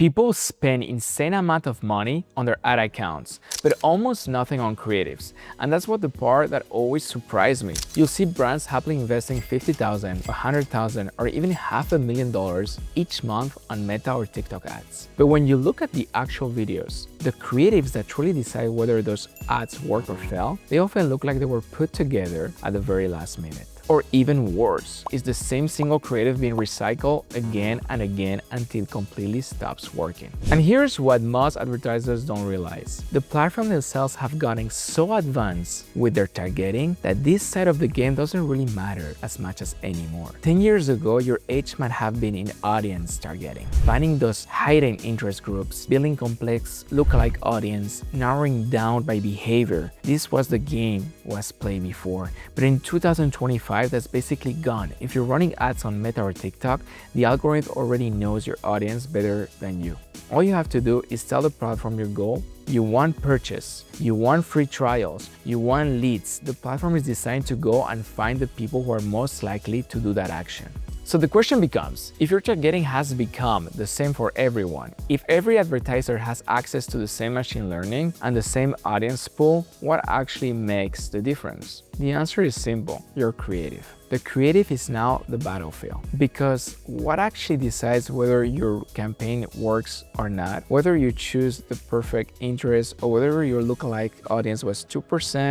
People spend insane amount of money on their ad accounts, but almost nothing on creatives. And that's what the part that always surprised me. You'll see brands happily investing $50,000, $100,000, or even $500,000 each month on Meta or TikTok ads. But when you look at the actual videos, the creatives that truly decide whether those ads work or fail, they often look like they were put together at the very last minute. Or even worse, is the same single creative being recycled again and again until it completely stops working. And here's what most advertisers don't realize. The platform themselves have gotten so advanced with their targeting that this side of the game doesn't really matter as much as anymore. 10 years ago, your edge might have been in audience targeting, finding those hidden interest groups, building complex lookalike audience, narrowing down by behavior. This was the game was played before. But in 2025, that's basically gone. If you're running ads on Meta or TikTok, the algorithm already knows your audience better than you. All you have to do is tell the platform your goal. You want purchase, you want free trials, you want leads. The platform is designed to go and find the people who are most likely to do that action. So the question becomes, if your targeting has become the same for everyone, if every advertiser has access to the same machine learning and the same audience pool, what actually makes the difference? The answer is simple: your creative. The creative is now the battlefield, because what actually decides whether your campaign works or not, whether you choose the perfect interest or whether your lookalike audience was 2%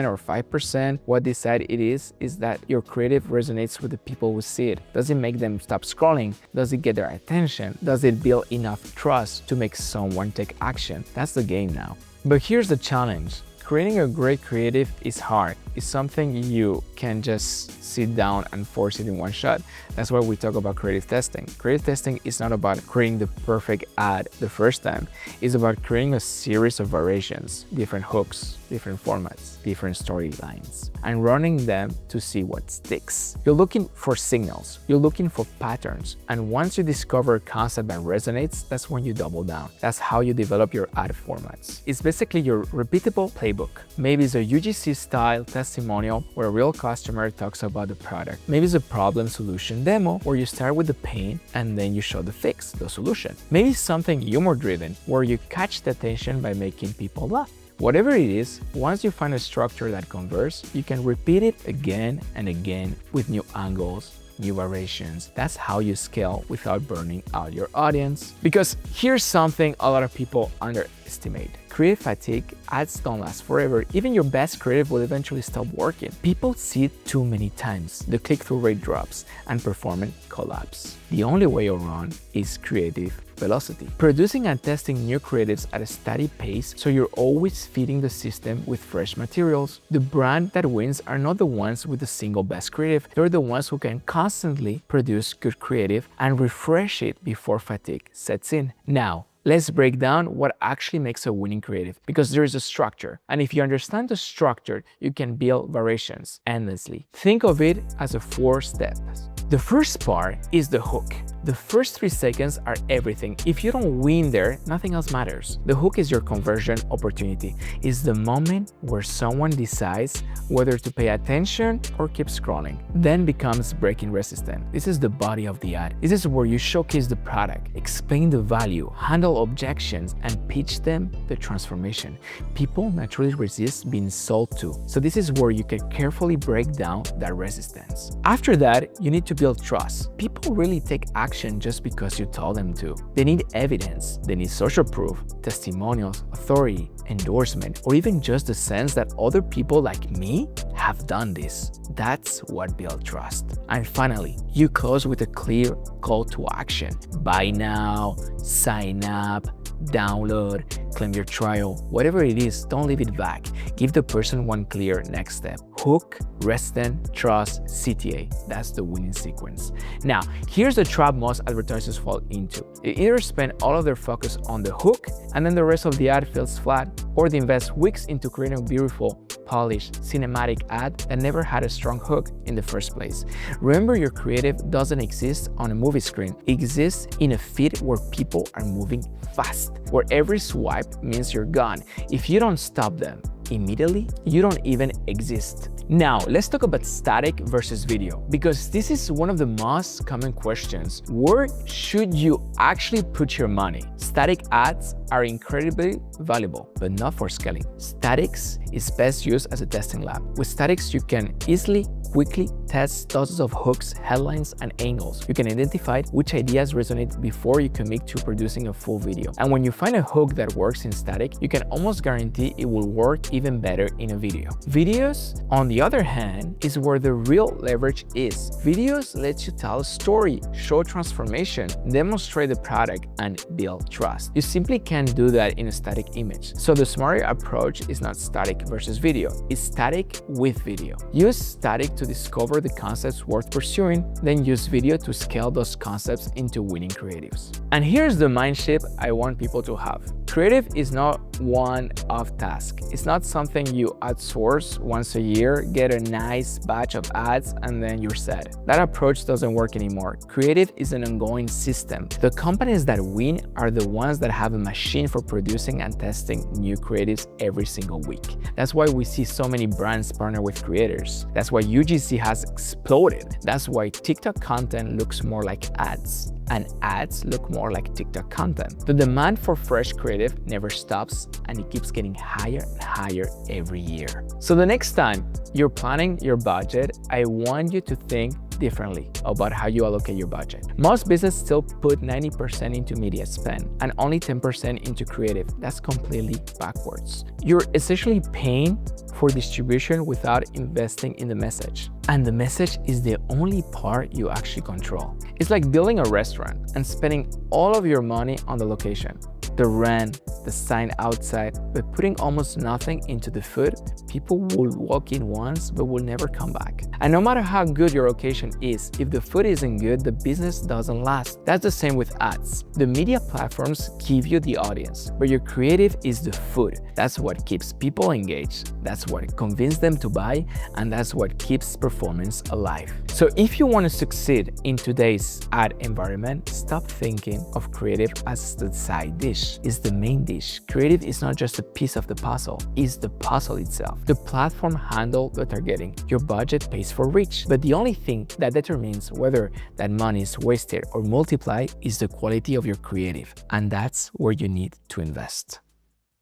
or 5%, what decides it is that your creative resonates with the people who see it. Does it make them stop scrolling? Does it get their attention? Does it build enough trust to make someone take action? That's the game now. But here's the challenge. Creating a great creative is hard. It's something you can just sit down and force it in one shot. That's why we talk about creative testing. Creative testing is not about creating the perfect ad the first time. It's about creating a series of variations, different hooks, different formats, different storylines, and running them to see what sticks. You're looking for signals, you're looking for patterns, and once you discover a concept that resonates, that's when you double down. That's how you develop your ad formats. It's basically your repeatable playbook. Maybe it's a UGC style testimonial where a real customer talks about the product. Maybe it's a problem solution demo where you start with the pain and then you show the fix, the solution. Maybe it's something humor driven where you catch the attention by making people laugh. Whatever it is, once you find a structure that converts, you can repeat it again and again with new angles, new variations. That's how you scale without burning out your audience. Because here's something a lot of people underestimate. Creative fatigue. Ads don't last forever. Even your best creative will eventually stop working. People see it too many times. The click-through rate drops and performance collapses. The only way around is creative velocity. Producing and testing new creatives at a steady pace so you're always feeding the system with fresh materials. The brand that wins are not the ones with the single best creative. They're the ones who can constantly produce good creative and refresh it before fatigue sets in. Now, let's break down what actually makes a winning creative, because there is a structure. And if you understand the structure, you can build variations endlessly. Think of it as a 4 steps. The first part is the hook. The first 3 seconds are everything. If you don't win there, nothing else matters. The hook is your conversion opportunity. It's the moment where someone decides whether to pay attention or keep scrolling. Then becomes breaking resistant. This is the body of the ad. This is where you showcase the product, explain the value, handle objections, and pitch them the transformation. People naturally resist being sold to. So this is where you can carefully break down that resistance. After that, you need to build trust. People really take action just because you told them to. They need evidence, they need social proof, testimonials, authority, endorsement, or even just the sense that other people like me have done this. That's what builds trust. And finally, you close with a clear call to action. Buy now, sign up, download, claim your trial, whatever it is, don't leave it back. Give the person one clear next step. Hook, resident, trust, CTA. That's the winning sequence. Now, here's the trap most advertisers fall into. They either spend all of their focus on the hook and then the rest of the ad feels flat, or they invest weeks into creating a beautiful, polished, cinematic ad that never had a strong hook in the first place. Remember, your creative doesn't exist on a movie screen. It exists in a feed where people are moving fast, where every swipe means you're gone. If you don't stop them immediately, you don't even exist. Now, let's talk about static versus video, because this is one of the most common questions. Where should you actually put your money? Static ads are incredibly valuable, but not for scaling. Statics is best used as a testing lab. With statics, you can easily, quickly test dozens of hooks, headlines, and angles. You can identify which ideas resonate before you commit to producing a full video. And when you find a hook that works in static, you can almost guarantee it will work even better in a video. Videos, on the other hand, is where the real leverage is. Videos let you tell a story, show transformation, demonstrate the product, and build trust. You simply can't do that in a static image. So the smarter approach is not static versus video, it's static with video. Use static to discover the concepts worth pursuing, then use video to scale those concepts into winning creatives. And here's the mind shift I want people to have. Creative is not one-off task. It's not something you outsource once a year, get a nice batch of ads, and then you're set. That approach doesn't work anymore. Creative is an ongoing system. The companies that win are the ones that have a machine for producing and testing new creatives every single week. That's why we see so many brands partner with creators. That's why UGC has exploded. That's why TikTok content looks more like ads, and ads look more like TikTok content. The demand for fresh creative never stops, and it keeps getting higher and higher every year. So the next time you're planning your budget, I want you to think differently about how you allocate your budget. Most businesses still put 90% into media spend and only 10% into creative. That's completely backwards. You're essentially paying for distribution without investing in the message. And the message is the only part you actually control. It's like building a restaurant and spending all of your money on the location, the rent, the sign outside, but putting almost nothing into the food. People will walk in once but will never come back. And no matter how good your location is, if the food isn't good, the business doesn't last. That's the same with ads. The media platforms give you the audience, but your creative is the food. That's what keeps people engaged, that's what convinces them to buy, and that's what keeps performance alive. So if you want to succeed in today's ad environment, stop thinking of creative as the side dish. It's the main dish. Creative is not just a piece of the puzzle, it's the puzzle itself. The platform handles the targeting. Your budget pays for reach, but the only thing that determines whether that money is wasted or multiplied is the quality of your creative, and that's where you need to invest.